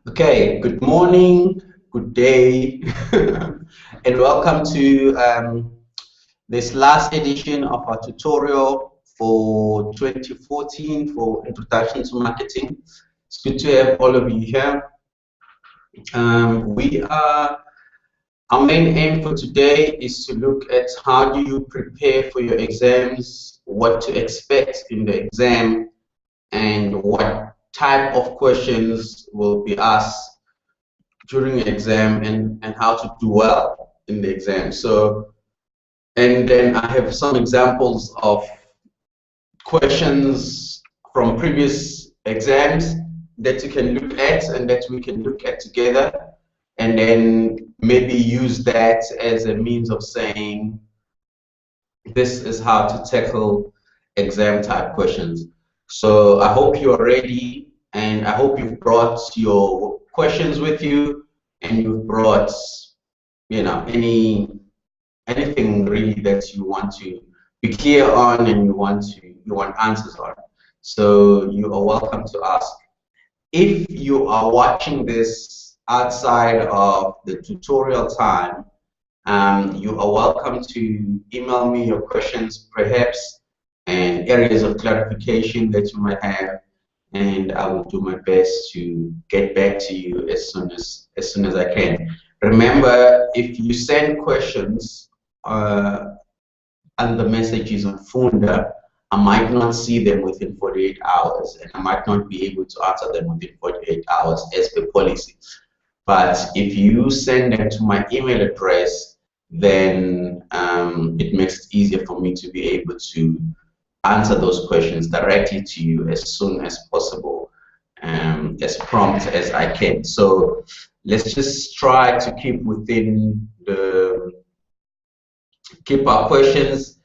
Okay, good morning, good day, and welcome to this last edition of our tutorial for 2014 for Introduction to Marketing. It's good to have all of you here. Our main aim for today is to look at how do you prepare for your exams, what to expect in the exam, and what type of questions will be asked during the exam and how to do well in the exam. So, and then I have some examples of questions from previous exams that you can look at and that we can look at together, and then maybe use that as a means of saying this is how to tackle exam type questions. So I hope you're ready, and I hope you've brought your questions with you, and you've brought, anything really that you want to be clear on and you want answers on. So you are welcome to ask. If you are watching this outside of the tutorial time, you are welcome to email me your questions, perhaps, and areas of clarification that you might have, and I will do my best to get back to you as soon as I can. Remember, if you send questions and the messages on Funda, I might not see them within 48 hours, and I might not be able to answer them within 48 hours as per policy. But if you send them to my email address, then it makes it easier for me to be able to answer those questions directly to you as soon as possible, as prompt as I can. So let's just try to keep our questions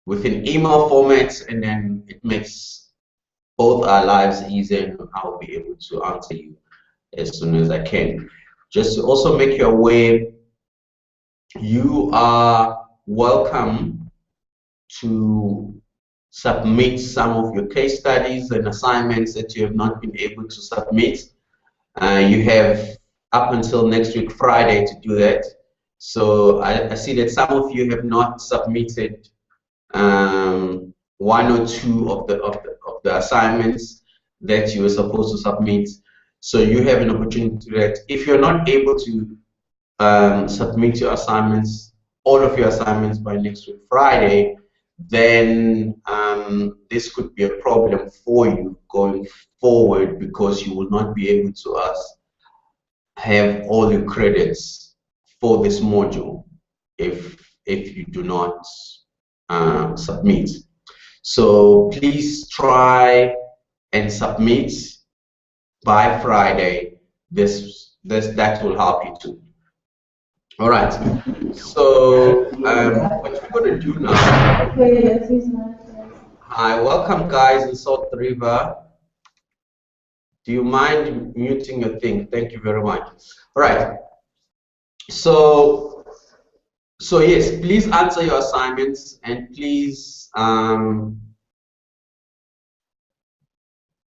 within email formats, and then it makes both our lives easier, and I'll be able to answer you as soon as I can. Just to also make you aware, you are welcome to submit some of your case studies and assignments that you have not been able to submit. You have up until next week Friday to do that. So I see that some of you have not submitted one or two of the assignments that you were supposed to submit. So you have an opportunity to do that. If you're not able to submit your assignments, all of your assignments by next week Friday, then this could be a problem for you going forward, because you will not be able to have all your credits for this module if you do not submit. So please try and submit by Friday. That will help you too. All right. So what we're going to do now. Hi, welcome guys in South River. Do you mind muting your thing? Thank you very much. All right. So yes, please answer your assignments, and please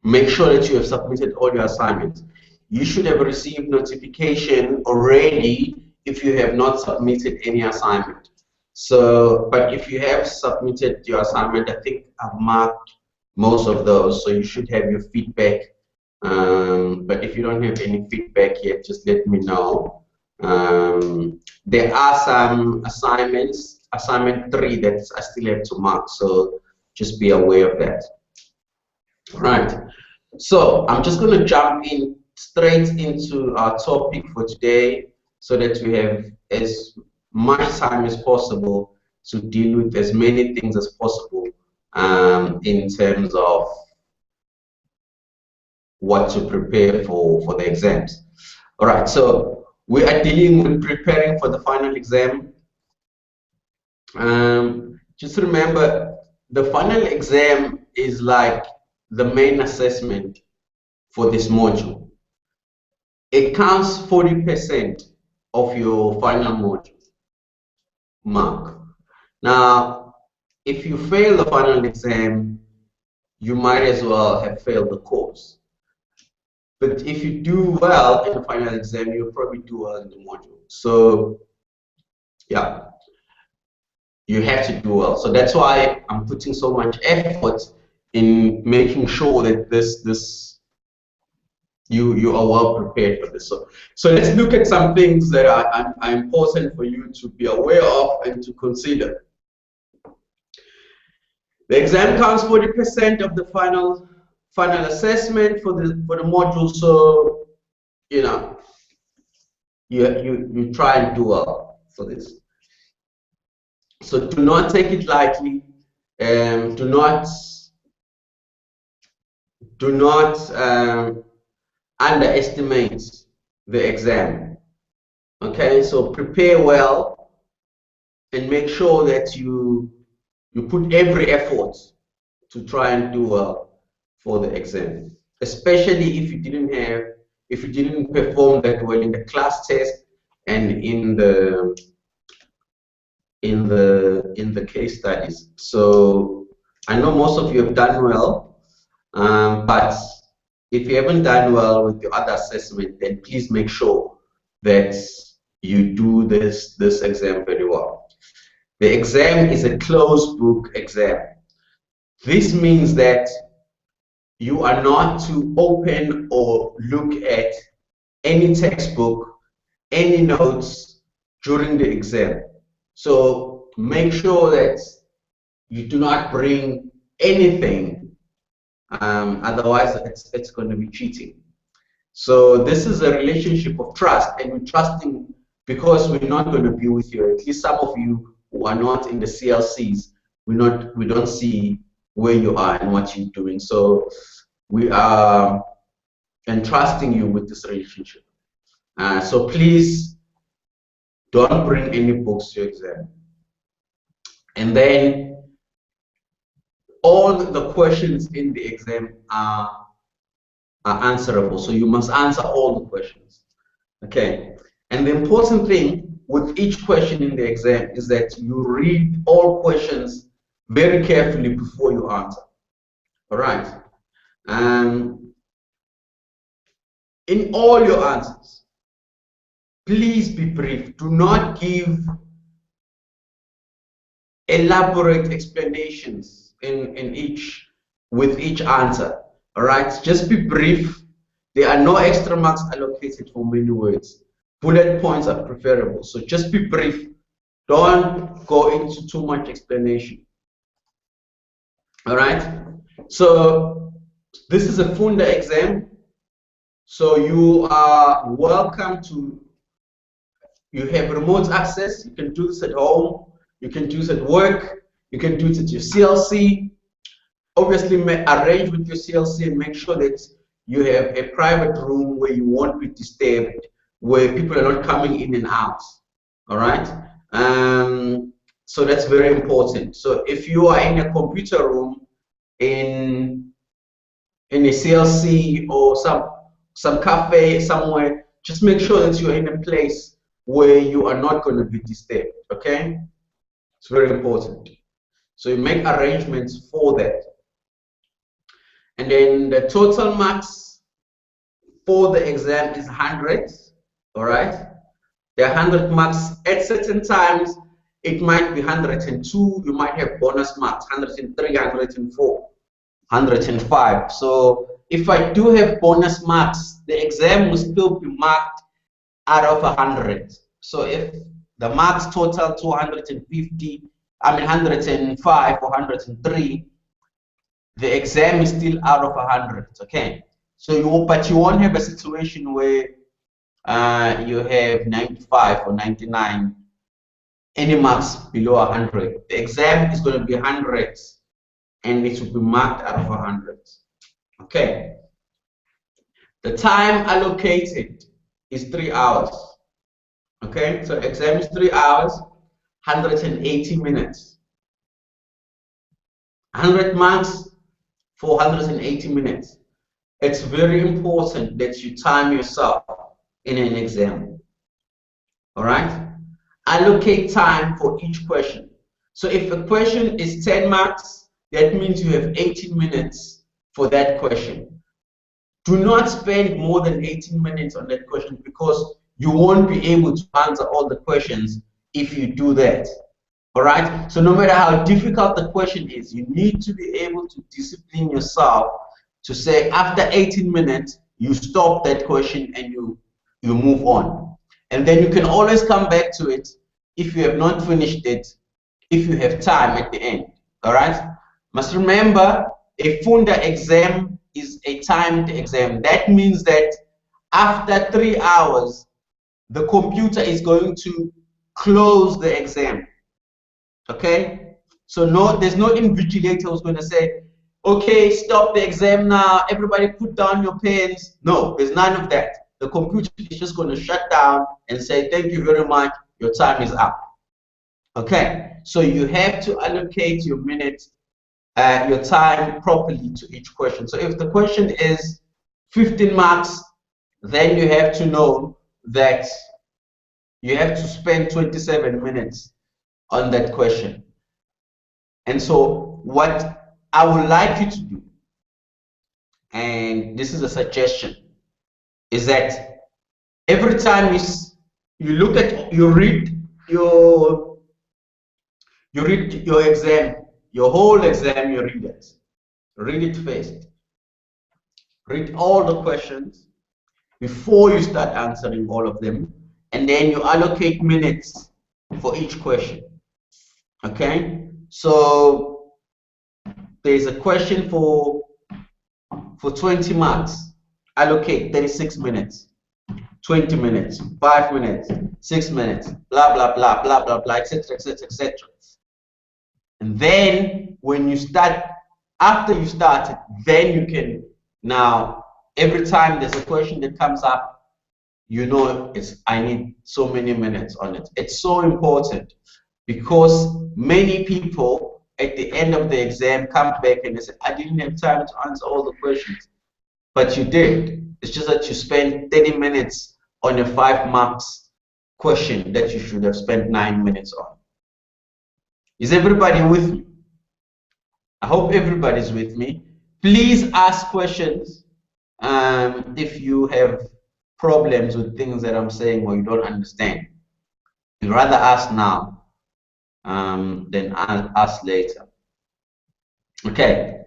make sure that you have submitted all your assignments. You should have received notification already if you have not submitted any assignment. So, but if you have submitted your assignment, I think I've marked most of those, so you should have your feedback. But if you don't have any feedback yet, just let me know. There are some assignments, assignment 3, that I still have to mark, so just be aware of that. All right, so I'm just going to jump in straight into our topic for today, so that we have as much time as possible to deal with as many things as possible in terms of what to prepare for the exams. All right, so we are dealing with preparing for the final exam. Just remember, the final exam is like the main assessment for this module. It counts 40% of your final module mark. Now, if you fail the final exam, you might as well have failed the course. But if you do well in the final exam, you'll probably do well in the module. So yeah, you have to do well. So that's why I'm putting so much effort in making sure that you are well prepared for this. So let's look at some things that are important for you to be aware of and to consider. The exam counts 40% of the final assessment for the module. So you know you try and do well for this. So do not take it lightly. Do not underestimate the exam. Okay, so prepare well and make sure that you put every effort to try and do well for the exam, especially if you didn't perform that well in the class test and in the case studies. So I know most of you have done well, but if you haven't done well with the other assessment, then please make sure that you do this exam very well. The exam is a closed book exam. This means that you are not to open or look at any textbook, any notes during the exam. So make sure that you do not bring anything, otherwise it's going to be cheating. So this is a relationship of trust, and we're trusting because we're not going to be with you. At least some of you who are not in the CLCs, we don't see where you are and what you're doing. So we are entrusting you with this relationship. So please don't bring any books to your exam. And then all the questions in the exam are answerable. So you must answer all the questions. Okay. And the important thing with each question in the exam is that you read all questions very carefully before you answer. All right. In all your answers, please be brief. Do not give elaborate explanations with each answer. All right, just be brief. There are no extra marks allocated for many words. Bullet points are preferable. So just be brief. Don't go into too much explanation. All right. So this is a Funda exam. So you are welcome to. You have remote access. You can do this at home. You can do this at work. You can do it at your CLC. Obviously, arrange with your CLC and make sure that you have a private room where you won't be disturbed, where people are not coming in and out. All right. So that's very important. So if you are in a computer room in a CLC or some cafe somewhere, just make sure that you're in a place where you are not going to be disturbed. Okay. It's very important. So you make arrangements for that. And then the total marks for the exam is 100. All right. There are 100 marks. At certain times, it might be 102. You might have bonus marks, 103, 104, 105. So if I do have bonus marks, the exam will still be marked out of 100. So if the marks total 250, 105 or 103, the exam is still out of 100. Okay. So but you won't have a situation where you have 95 or 99, any marks below 100. The exam is going to be 100 and it will be marked out of 100. Okay. The time allocated is 3 hours. Okay, so exam is 3 hours, 180 minutes. 100 marks for 180 minutes. It's very important that you time yourself in an exam. All right? Allocate time for each question. So if a question is 10 marks, that means you have 18 minutes for that question. Do not spend more than 18 minutes on that question, because you won't be able to answer all the questions if you do that. All right? So no matter how difficult the question is, you need to be able to discipline yourself to say after 18 minutes, you stop that question and you move on. And then you can always come back to it if you have not finished it, if you have time at the end. All right? Must remember, a Funda exam is a timed exam. That means that after 3 hours, the computer is going to close the exam. Okay? So no, there's no invigilator who's going to say, okay, stop the exam now, everybody put down your pens. No, there's none of that. The computer is just going to shut down and say, thank you very much, your time is up. Okay, so you have to allocate your minutes, your time properly to each question. So if the question is 15 marks, then you have to know that you have to spend 27 minutes on that question. And so what I would like you to do, and this is a suggestion, is that every time you look at, you read your exam, your whole exam, you read it. Read it first. Read all the questions before you start answering all of them, and then you allocate minutes for each question. Okay? So there's a question for 20 marks. Allocate 36 minutes, 20 minutes, 5 minutes, 6 minutes, blah blah blah blah blah blah, etc., etc., etc. And then when you start, after you started, then you can now, every time there's a question that comes up, you know, I need so many minutes on it. It's so important, because many people at the end of the exam come back and they say, I didn't have time to answer all the questions. But you did. It's just that you spent 30 minutes on a 5 marks question that you should have spent 9 minutes on. Is everybody with me? I hope everybody's with me. Please ask questions if you have problems with things that I'm saying or you don't understand. You'd rather ask now than ask later. Okay.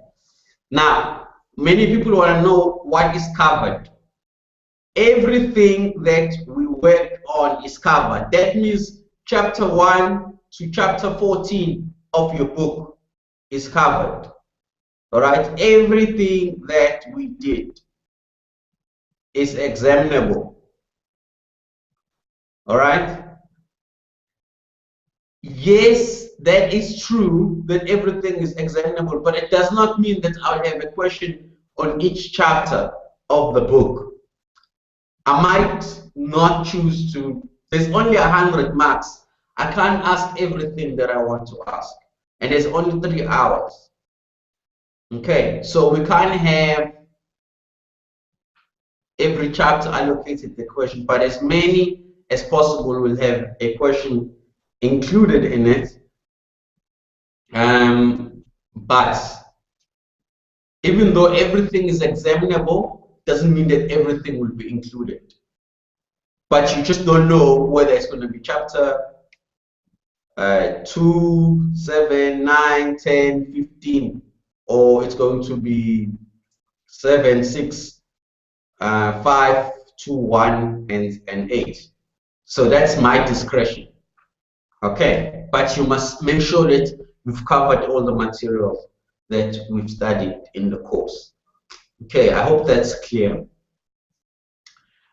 Now, many people want to know what is covered. Everything that we work on is covered. That means chapter 1 to chapter 14 of your book is covered. All right? Everything that we did is examinable. All right? Yes, that is true that everything is examinable, but it does not mean that I'll have a question on each chapter of the book. I might not choose to. There's only 100 marks. I can't ask everything that I want to ask. And there's only 3 hours. Okay, so we can't have every chapter allocated the question, but as many as possible will have a question included in it. But even though everything is examinable, doesn't mean that everything will be included. But you just don't know whether it's going to be chapter 2, 7, 9, 10, 15, or it's going to be 7, 6, 5, 2, 1, and 8. So that's my discretion. Okay, but you must make sure that you've covered all the materials that we've studied in the course. Okay, I hope that's clear.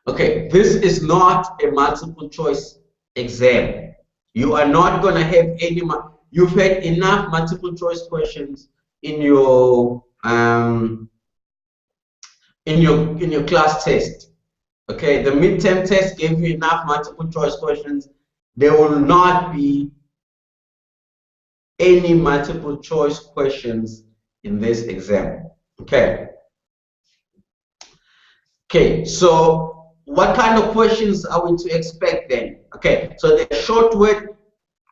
Okay, this is not a multiple choice exam. You are not going to have any, you've had enough multiple choice questions in your class test. Okay, the midterm test gave you enough multiple choice questions. There will not be any multiple choice questions in this exam. Okay. Okay, so what kind of questions are we to expect then? Okay, so there are short word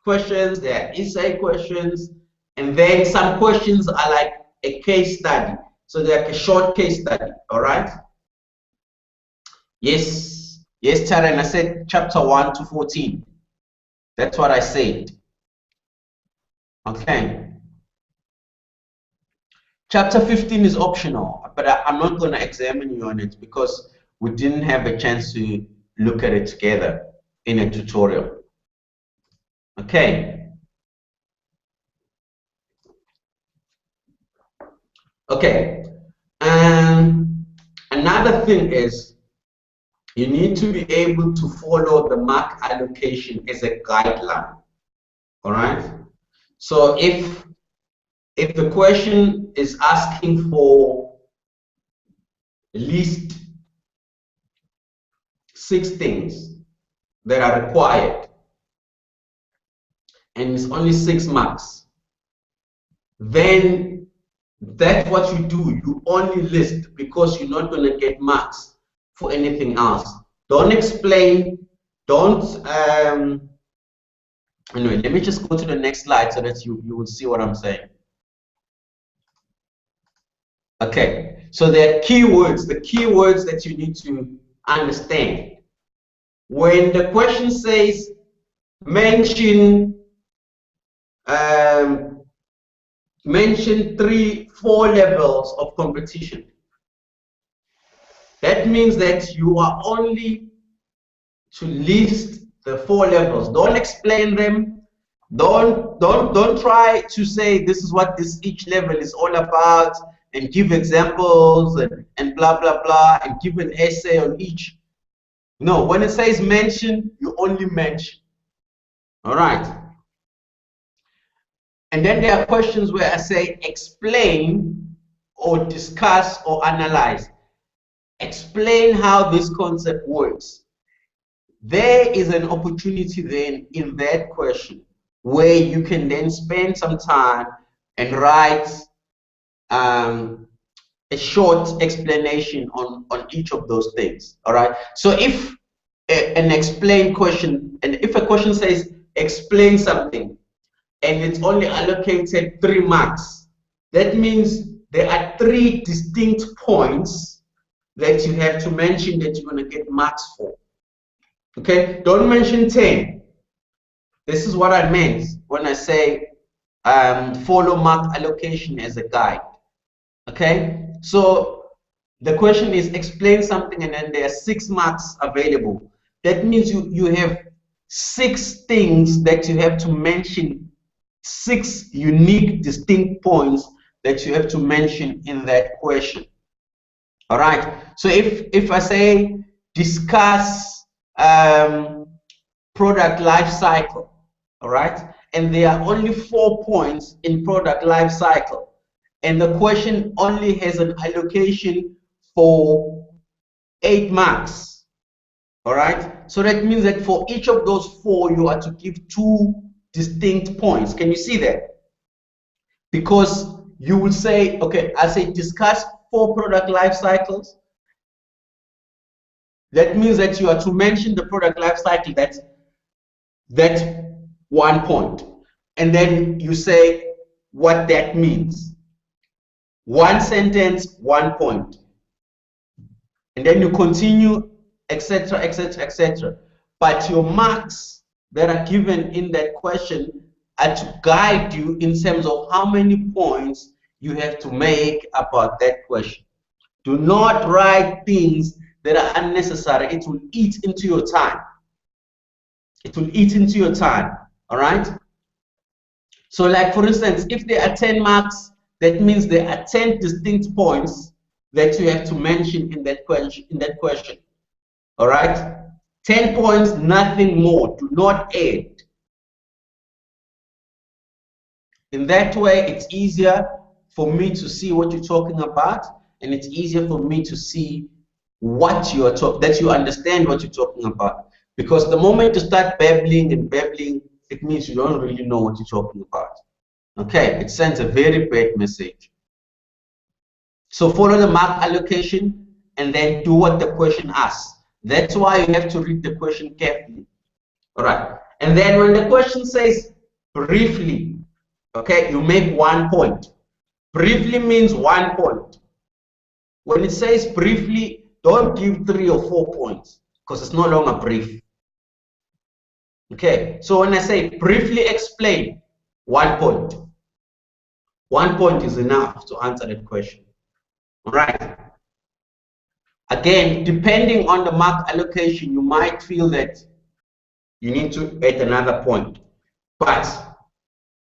questions, there are essay questions, and then some questions are like a case study. So they're like a short case study, all right? Yes, yes, Taryn, I said chapter 1 to 14. That's what I said. Okay. Chapter 15 is optional, but I'm not going to examine you on it because we didn't have a chance to look at it together in a tutorial. Okay. Okay. Another thing is you need to be able to follow the mark allocation as a guideline. All right. So if the question is asking for list 6 things that are required and it's only 6 marks, then that's what you do. You only list because you're not going to get marks for anything else. Don't explain. Don't. Anyway, let me just go to the next slide so that you will see what I'm saying. Okay, so there are keywords, the keywords that you need to understand. When the question says mention 3, 4 levels of competition, that means that you are only to list the 4 levels. Don't explain them. Don't try to say this is what each level is all about and give examples and blah blah blah and give an essay on each. No, when it says mention, you only mention. All right. And then there are questions where I say explain or discuss or analyze. Explain how this concept works. There is an opportunity then in that question where you can then spend some time and write a short explanation on each of those things. All right. So if an explain question, and if a question says explain something and it's only allocated 3 marks, that means there are 3 distinct points that you have to mention that you're going to get marks for. Okay, don't mention 10. This is what I meant when I say follow mark allocation as a guide. Okay, so the question is explain something and then there are 6 marks available. That means you have 6 things that you have to mention, 6 unique distinct points that you have to mention in that question. All right, so if I say discuss product life cycle, all right, and there are only 4 points in product life cycle, and the question only has an allocation for 8 marks, all right, so that means that for each of those 4 you are to give 2 distinct points. Can you see that? Because you will say, okay, I say discuss 4 product life cycles. That means that you are to mention the product life cycle. That's 1 point. And then you say what that means. 1 sentence, 1 point. And then you continue, etc., etc., etc. But your marks that are given in that question are to guide you in terms of how many points you have to make about that question. Do not write things that are unnecessary. It will eat into your time. It will eat into your time. All right. So, like for instance, if there are 10 marks, that means there are 10 distinct points that you have to mention in that question. All right. 10 points, nothing more. Do not add. In that way, it's easier for me to see what you're talking about, and it's easier for me to see what you are talking, that you understand what you're talking about. Because the moment you start babbling and babbling, it means you don't really know what you're talking about. Okay, it sends a very bad message. So follow the mark allocation and then do what the question asks. That's why you have to read the question carefully. All right, and then when the question says briefly, okay, you make 1 point. Briefly means 1 point. When it says briefly, Don't give 3 or 4 points because it's no longer brief. Okay, so when I say briefly explain, 1 point. 1 point is enough to answer that question. All right. Again, depending on the mark allocation, you might feel that you need to add another point. But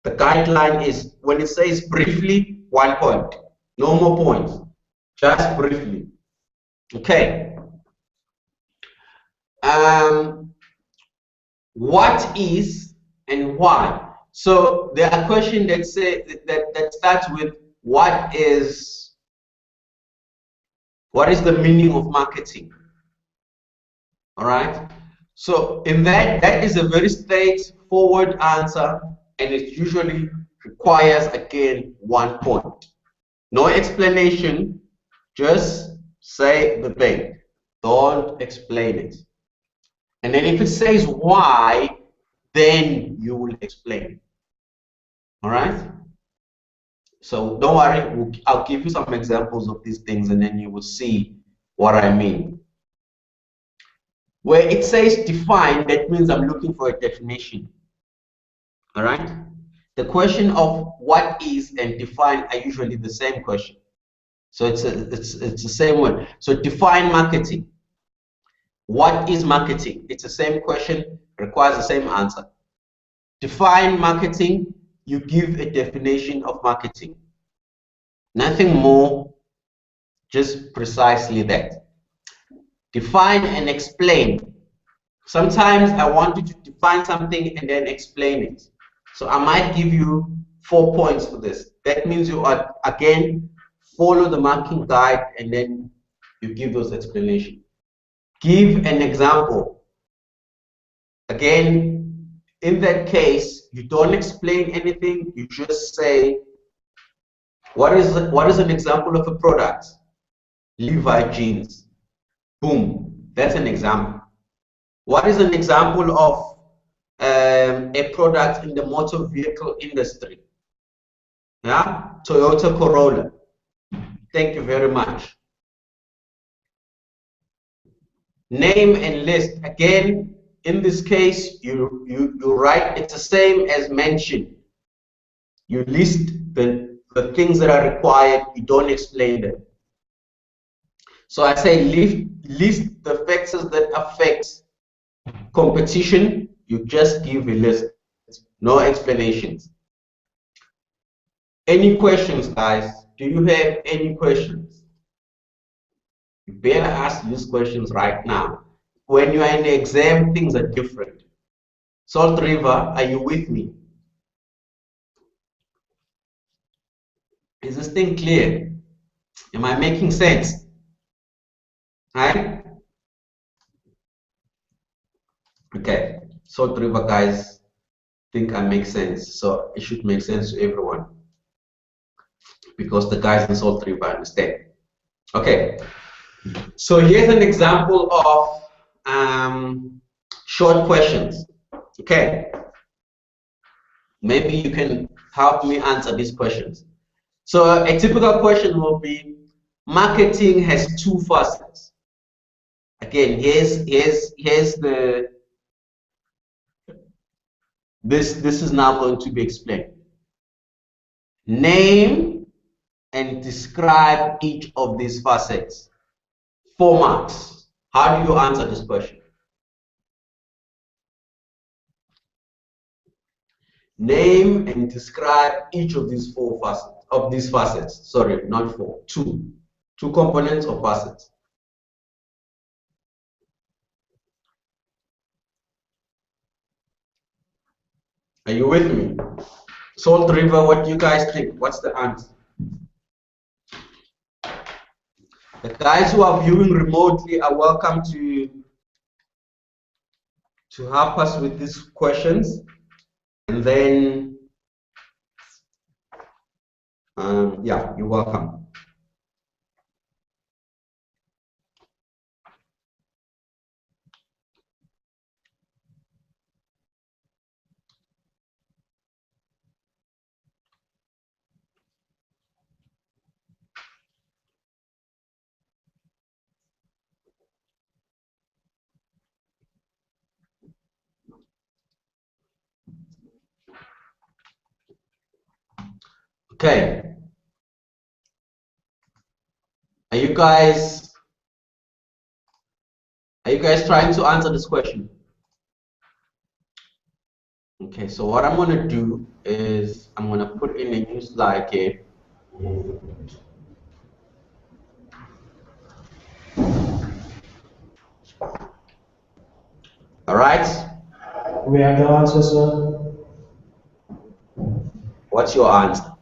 the guideline is when it says briefly, 1 point. No more points. Just briefly. Okay. What is and why? So there are questions that say that starts with what is the meaning of marketing? All right. So in that is a very straightforward answer, and it usually requires again 1 point. No explanation, just say the thing. Don't explain it. And then if it says why, then you will explain. All right? So don't worry, I'll give you some examples of these things and then you will see what I mean. Where it says define, that means I'm looking for a definition. All right? The question of what is and define are usually the same question. So it's the same one. So define marketing. What is marketing? It's the same question, requires the same answer. Define marketing, you give a definition of marketing. Nothing more, just precisely that. Define and explain. Sometimes I want you to define something and then explain it. So I might give you 4 points for this. That means you are, again, follow the marking guide and then you give those explanations. Give an example. Again, in that case, you don't explain anything, you just say, what is an example of a product? Levi jeans. Boom, that's an example. What is an example of a product in the motor vehicle industry? Yeah, Toyota Corolla. Thank you very much. Name and list. Again, in this case, you write, it's the same as mention. You list the things that are required, you don't explain them. So I say list the factors that affect competition, you just give a list, no explanations. Any questions, guys? Do you have any questions? You better ask these questions right now. When you are in the exam, things are different. Salt River, are you with me? Is this thing clear? Am I making sense? Right? Okay. Salt River guys think I make sense, so it should make sense to everyone because the guys in Salt River understand. Okay. So here's an example of short questions. Okay. Maybe you can help me answer these questions. So a typical question will be, marketing has 2 facets. Again, here's the this is now going to be explained. Name and describe each of these facets. 4 marks. How do you answer this question? Name and describe each of these 4 facets. Sorry, not 4. 2 components or facets. Are you with me? Salt River, what do you guys think? What's the answer? The guys who are viewing remotely are welcome to help us with these questions. And then, yeah, you're welcome. Okay. Are you guys trying to answer this question? Okay, so what I'm gonna do is I'm gonna put in a new slide here. All right. We have the answer, sir. What's your answer?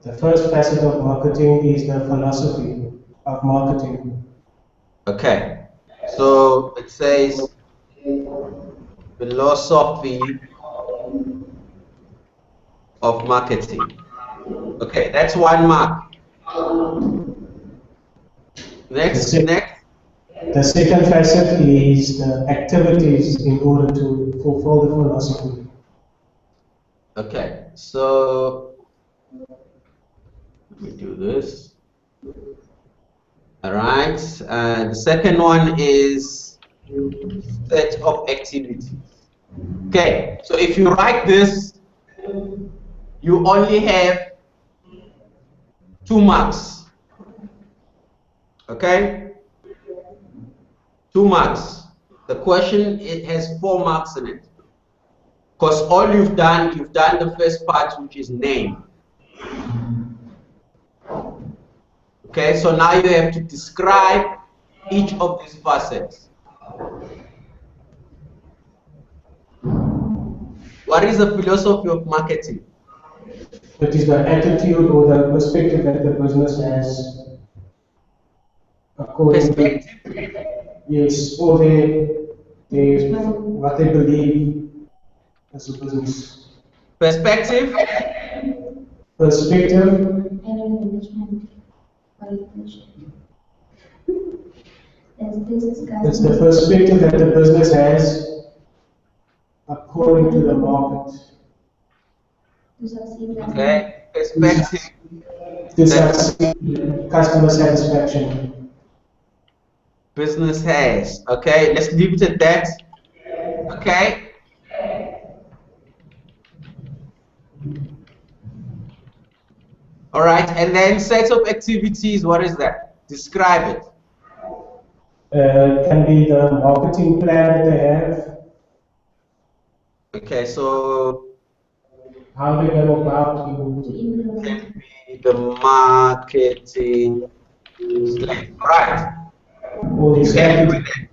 The first facet of marketing is the philosophy of marketing. Okay. So it says philosophy of marketing. Okay, that's 1 mark. Next. The second facet is the activities in order to fulfill the philosophy. Okay, so let me do this. All right. The second one is set of activities. Okay, so if you write this, you only have 2 marks. Okay, 2 marks. The question, it has 4 marks in it. Because all you've done the first part, which is name. Okay, so now you have to describe each of these facets. What is the philosophy of marketing? It is the attitude or the perspective that the business has according to, yes, or what they believe as a business. Perspective? Perspective. It's the perspective that the business has according to the market. Okay, perspective. To succeed, customer satisfaction. Business has. Okay, let's leave it at that. Okay. All right, and then set of activities, what is that? Describe it. Can be the marketing plan that they have. Okay, so how they go about can be the marketing plan. All right. or You happy with that?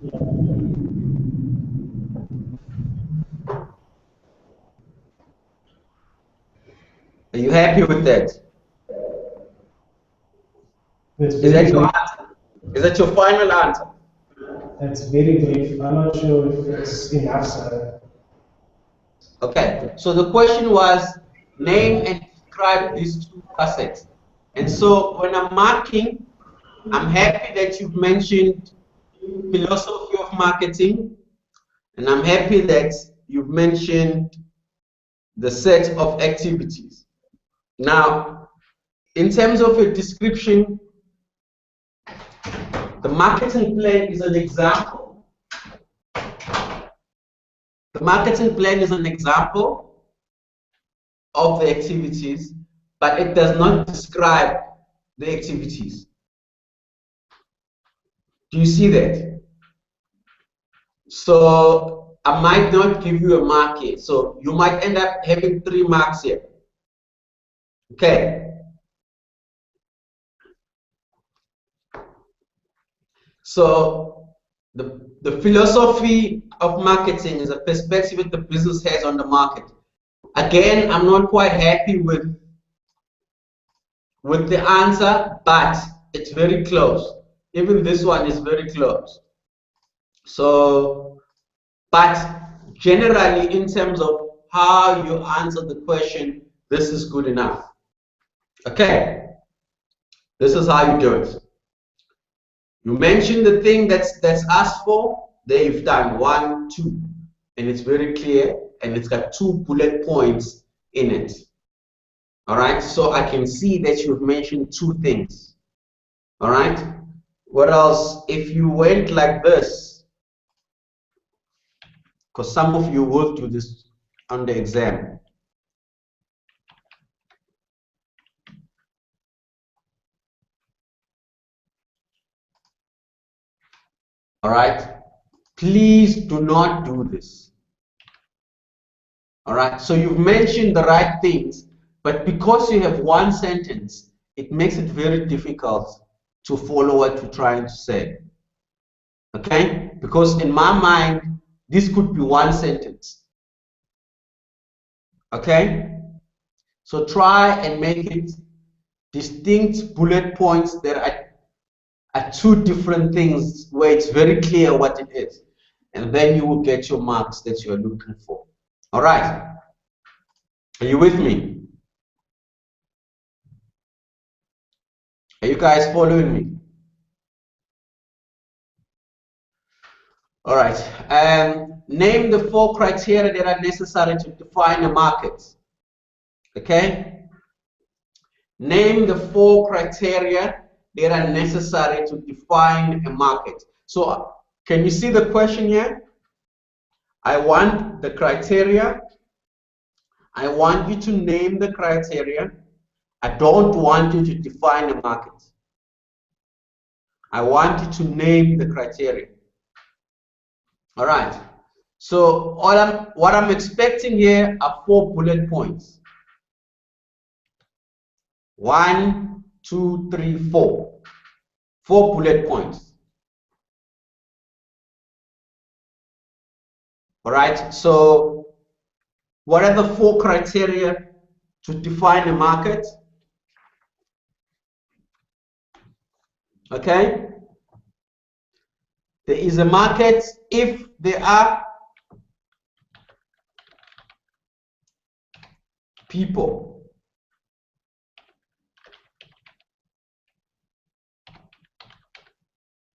Are you happy with that? Is that your answer? Is that your final answer? That's very brief. I'm not sure if it's enough, sir. Okay, so the question was name and describe these 2 facets. And so when I'm marking, I'm happy that you've mentioned philosophy of marketing, and I'm happy that you've mentioned the set of activities. Now, in terms of a description, the marketing plan is an example. The marketing plan is an example of the activities, but it does not describe the activities. Do you see that? So I might not give you a mark here. So you might end up having 3 marks here. Okay. So the philosophy of marketing is a perspective that the business has on the market. Again, I'm not quite happy with the answer, but it's very close. Even this one is very close. So, but generally, in terms of how you answer the question, this is good enough. Okay, this is how you do it. You mention the thing that's asked for. There you've done 1, 2, and it's very clear, and it's got 2 bullet points in it. All right, so I can see that you've mentioned 2 things. All right, what else? If you went like this, because some of you will do this on the exam. All right? Please do not do this. All right? So you've mentioned the right things, but because you have one sentence, it makes it very difficult to follow what you're trying to say. Okay? Because in my mind, this could be one sentence. Okay? So try and make it distinct bullet points that are two different things where it's very clear what it is. And then you will get your marks that you're looking for. All right? Are you with me? Are you guys following me? All right. Name the 4 criteria that are necessary to define a market. Okay? Name the 4 criteria that are necessary to define a market. So, can you see the question here? I want the criteria. I want you to name the criteria. I don't want you to define a market. I want you to name the criteria. All right. So what I'm expecting here are 4 bullet points. 1, 2, 3, 4. 4 bullet points. All right. So what are the 4 criteria to define a market? Okay. There is a market if there are people,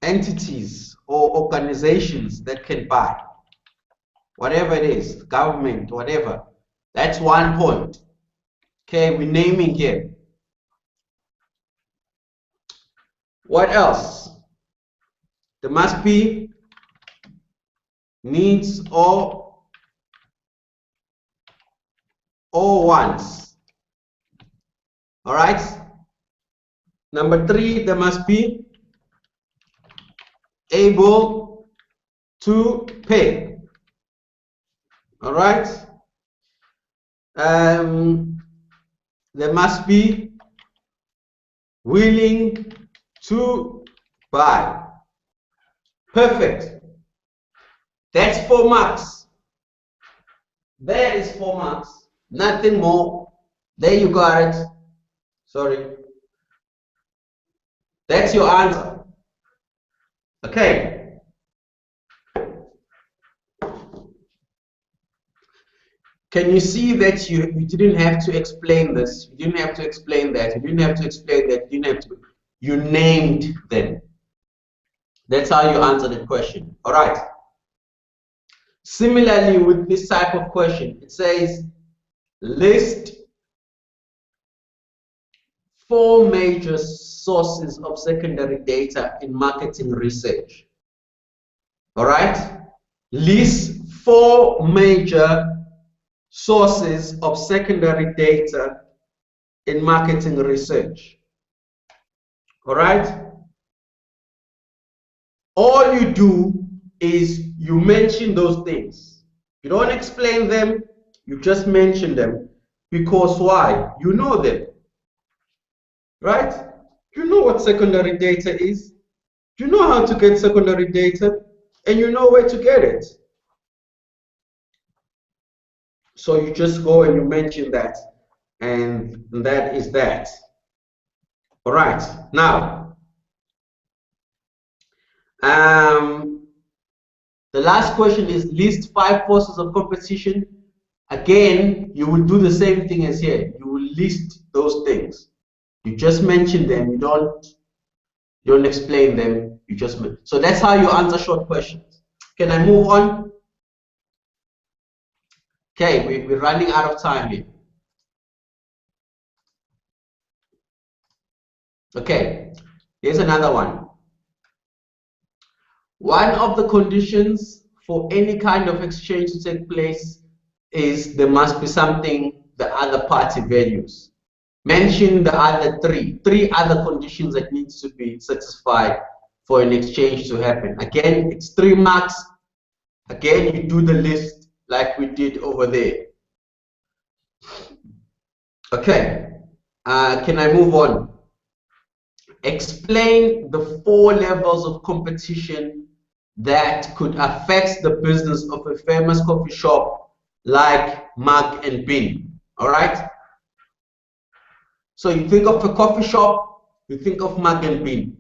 entities, or organizations that can buy. Whatever it is, government, whatever. That's one point. Okay, we're naming here. What else? There must be needs or wants. All right. Number 3, there must be able to pay. All right. There must be willing to buy. Perfect. That's 4 marks. That is 4 marks. Nothing more. There you got it. Sorry. That's your answer. Okay. Can you see that you didn't have to explain this? You didn't have to explain that. You didn't have to explain that. You didn't have to. You named them. That's how you answer the question. All right. Similarly, with this type of question, it says list 4 major sources of secondary data in marketing research. All right. List 4 major sources of secondary data in marketing research. All right. All you do is you mention those things. You don't explain them, you just mention them. Because why? You know them. Right? You know what secondary data is. You know how to get secondary data, and you know where to get it. So you just go and you mention that, and that is that. All right. Now, the last question is list 5 forces of competition. Again, you will do the same thing as here. You will list those things. You just mention them. You don't explain them. You just mention. So that's how you answer short questions. Can I move on? Okay, we're running out of time here. Okay, here's another one. One of the conditions for any kind of exchange to take place is there must be something the other party values. Mention the other 3 other conditions that needs to be satisfied for an exchange to happen. Again, it's 3 marks. Again, you do the list like we did over there. Okay, can I move on? Explain the 4 levels of competition that could affect the business of a famous coffee shop like Mark and Bean. All right? So you think of a coffee shop, you think of Mark and Bean.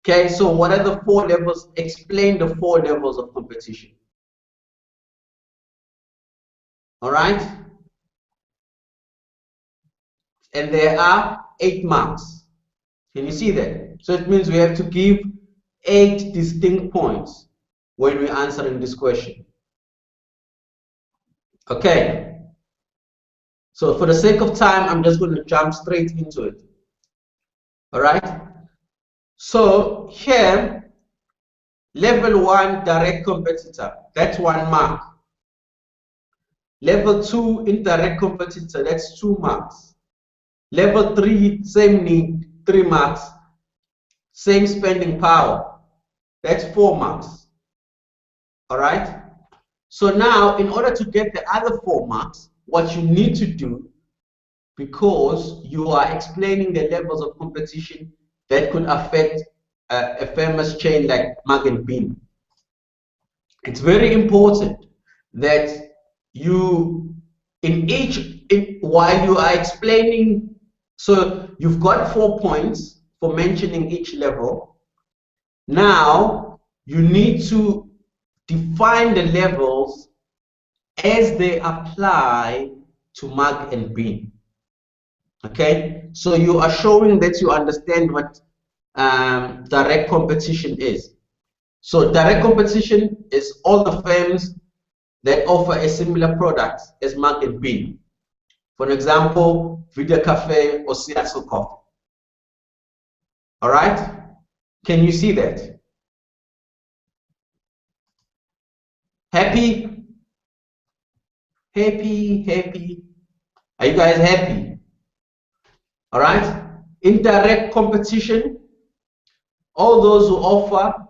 Okay, so what are the 4 levels? Explain the 4 levels of competition. All right? And there are 8 marks. Can you see that? So it means we have to give 8 distinct points when we're answering this question. Okay. So for the sake of time, I'm just going to jump straight into it. All right. So here, level 1, direct competitor. That's 1 mark. Level 2, indirect competitor. That's 2 marks. Level 3, same need, 3 marks. Same spending power. That's 4 marks. All right. So now, in order to get the other 4 marks, what you need to do, because you are explaining the levels of competition that could affect a famous chain like Mark and Bean, it's very important that you, while you are explaining, so you've got 4 points for mentioning each level. Now, you need to define the levels as they apply to Mark and Bean. Okay, so you are showing that you understand what direct competition is. So direct competition is all the firms that offer a similar product as Mark and Bean. For example, Vida Cafe or Seattle Coffee. All right, can you see that? Happy? Happy, happy. Are you guys happy? All right. Indirect competition, all those who offer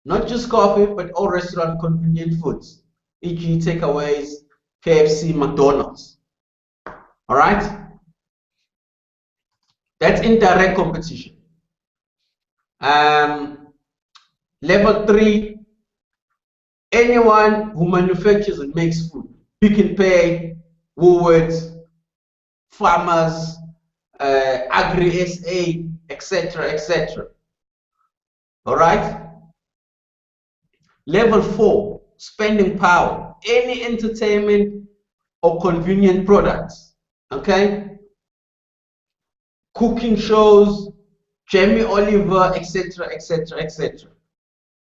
not just coffee, but all restaurant convenient foods, e.g. takeaways, KFC, McDonald's. All right. That's indirect competition. Level 3, anyone who manufactures and makes food. Pick and Pay, Woolworths, farmers, Agri SA, etc., etc. All right. Level 4, spending power. Any entertainment or convenient products. Okay. Cooking shows, Jamie Oliver, etc., etc., etc.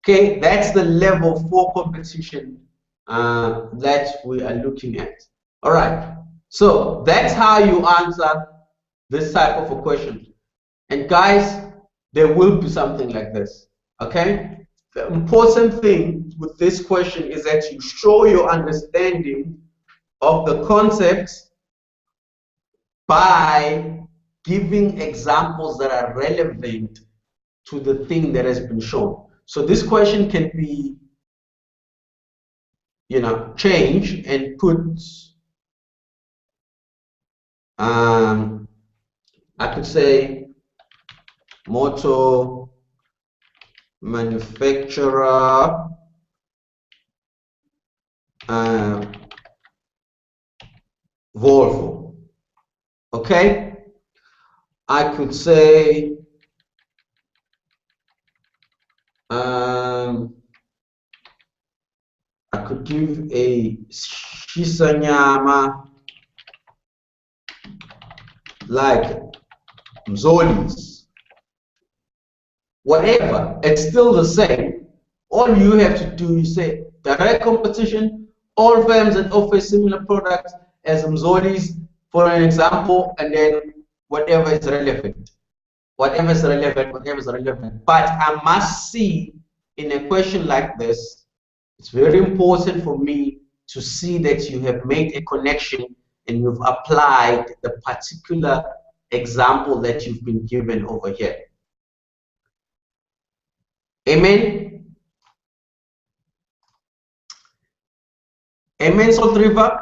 Okay, that's the level 4 competition that we are looking at. All right, so that's how you answer this type of a question. And guys, there will be something like this. Okay, the important thing with this question is that you show your understanding of the concept by giving examples that are relevant to the thing that has been shown. So this question can be, changed and put, I could say, motor manufacturer Volvo. Okay, I could say I could give a Shisanyama like Mzoli's. Whatever, it's still the same. All you have to do is say direct competition, all firms that offer similar products as Mzoli's, for an example, and then whatever is relevant. Whatever is relevant, whatever is relevant. But I must see in a question like this, it's very important for me to see that you have made a connection and you've applied the particular example that you've been given over here. Amen? Amen, Salt River?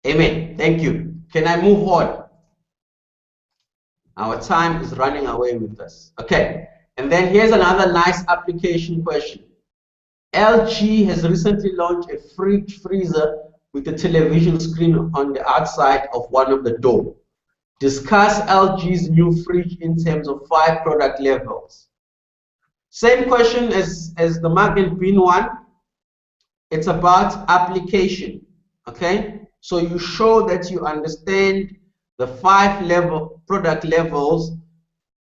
Amen. Thank you. Can I move on? Our time is running away with us. Okay. And then here's another nice application question. LG has recently launched a fridge freezer with a television screen on the outside of one of the doors. Discuss LG's new fridge in terms of 5 product levels. Same question as the Mark and Bean one. It's about application. Okay? So you show that you understand the 5 product levels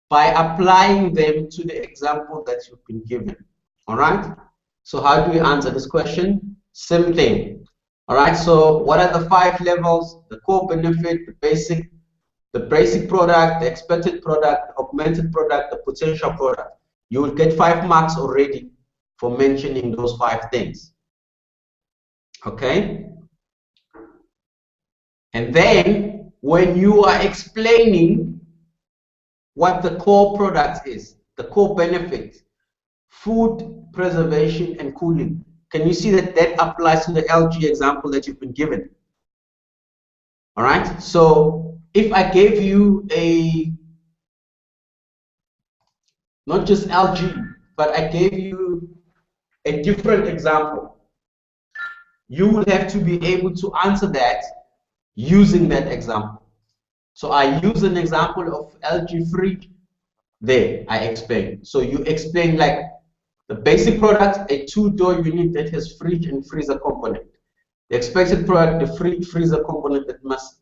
by applying them to the example that you've been given. All right? So how do we answer this question? Same thing. All right, so what are the 5 levels? The core benefit, the basic product, the expected product, the augmented product, the potential product. You will get 5 marks already for mentioning those 5 things. Okay? And then when you are explaining what the core product is, the core benefit, food preservation and cooling, can you see that that applies to the LG example that you've been given? All right, so if I gave you not just LG, but I gave you a different example, you will have to be able to answer that using that example. So I use an example of LG fridge there, I explain. So you explain like the basic product, a 2-door unit that has fridge and freezer component. The expected product, the fridge freezer component that must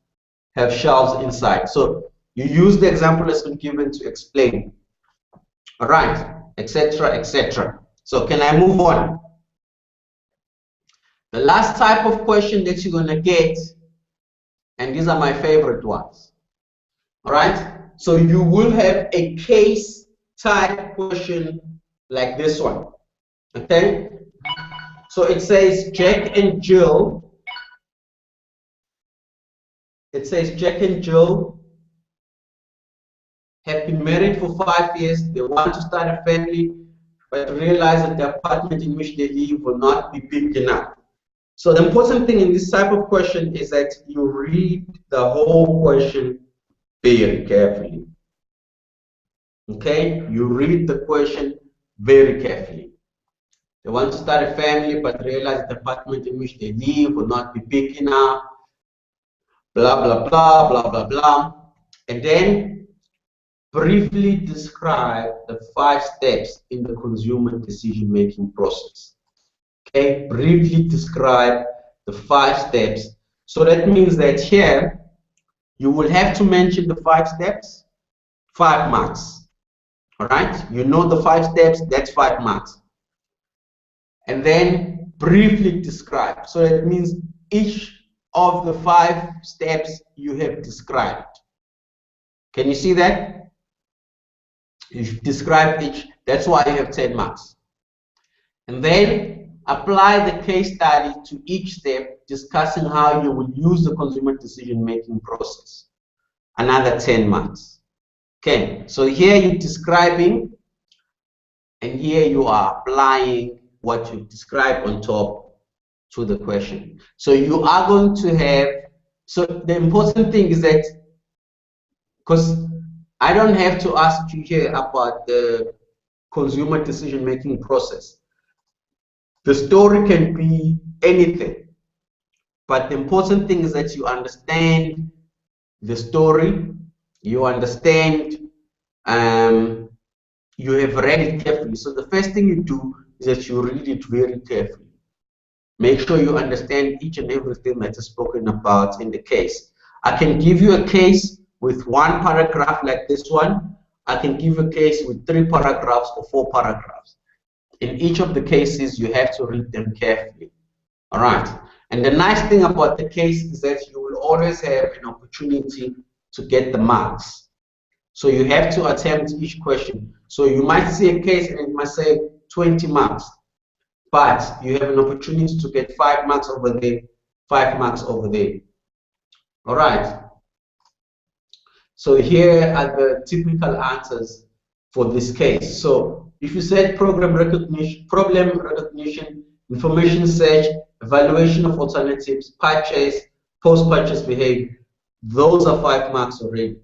have shelves inside. So you use the example that's been given to explain. All right, etc., etc. So can I move on? The last type of question that you're gonna get, and these are my favorite ones. All right, so you will have a case type question like this one. Okay, so it says Jack and Jill. It says Jack and Jill have been married for 5 years. They want to start a family, but realize that the apartment in which they live will not be big enough. So the important thing in this type of question is that you read the whole question very carefully. Okay, you read the question very carefully. They want to start a family, but realize the apartment in which they live will not be big enough. Blah, blah, blah, blah, blah, blah. And then briefly describe the 5 steps in the consumer decision-making process. Okay, briefly describe the 5 steps. So that means that here, you will have to mention the 5 steps, 5 marks. All right, you know the 5 steps, that's 5 marks. And then briefly describe. So that means each of the 5 steps you have described. Can you see that? You've described each, that's why you have 10 marks. And then apply the case study to each step, discussing how you will use the consumer decision-making process. Another 10 marks. Okay, so here you're describing, and here you are applying what you describe on top to the question. So you are going to have, so the important thing is that, because I don't have to ask you here about the consumer decision-making process. The story can be anything, but the important thing is that you understand the story, you understand, you have read it carefully. So the first thing you do is that you read it very carefully. Make sure you understand each and everything that is spoken about in the case. I can give you a case with 1 paragraph like this one. I can give a case with 3 paragraphs or 4 paragraphs. In each of the cases, you have to read them carefully. All right. And the nice thing about the case is that you will always have an opportunity to get the marks. So you have to attempt each question. So you might see a case and it might say 20 marks, but you have an opportunity to get 5 marks over there, 5 marks over there. All right. So here are the typical answers for this case. So if you said problem recognition, information search, evaluation of alternatives, purchase, post-purchase behavior, those are 5 marks already.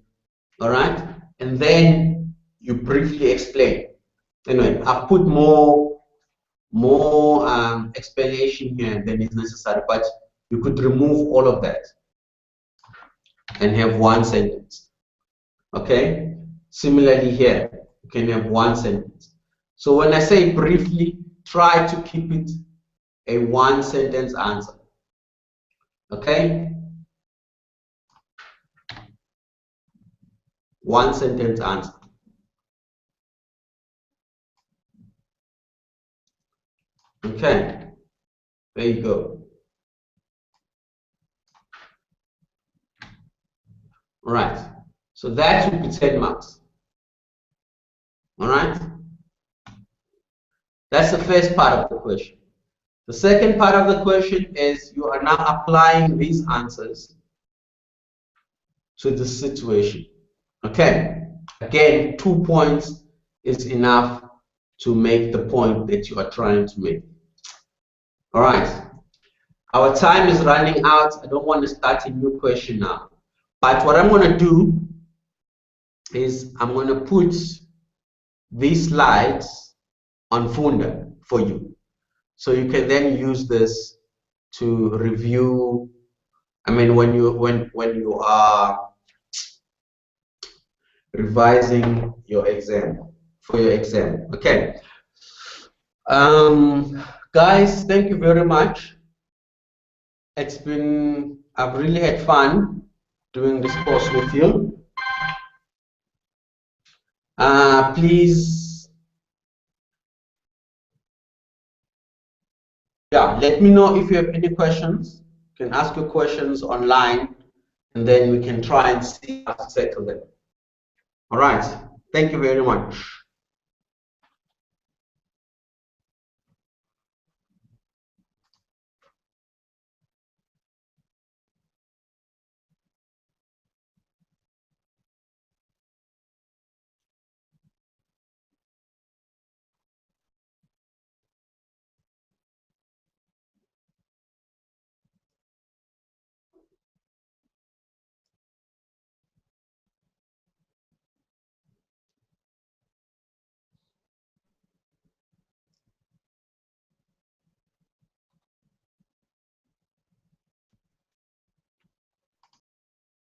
All right, and then you briefly explain. Anyway, I've put more explanation here than is necessary, but you could remove all of that and have 1 sentence. Okay, similarly here, you can have 1 sentence. So when I say briefly, try to keep it a 1 sentence answer. Okay, 1 sentence answer. Okay, there you go. All right, so that would be 10 marks. All right, that's the first part of the question. The second part of the question is you are now applying these answers to the situation. Okay, again, 2 points is enough to make the point that you are trying to make. All right, our time is running out. I don't want to start a new question now, but what I'm going to do is I'm going to put these slides on Funda for you, so you can then use this to review. I mean, when you are revising your exam, for your exam. Okay, guys, thank you very much. I've really had fun doing this course with you. Please, yeah, let me know if you have any questions. You can ask your questions online, and then we can try and see how to tackle them. All right, thank you very much.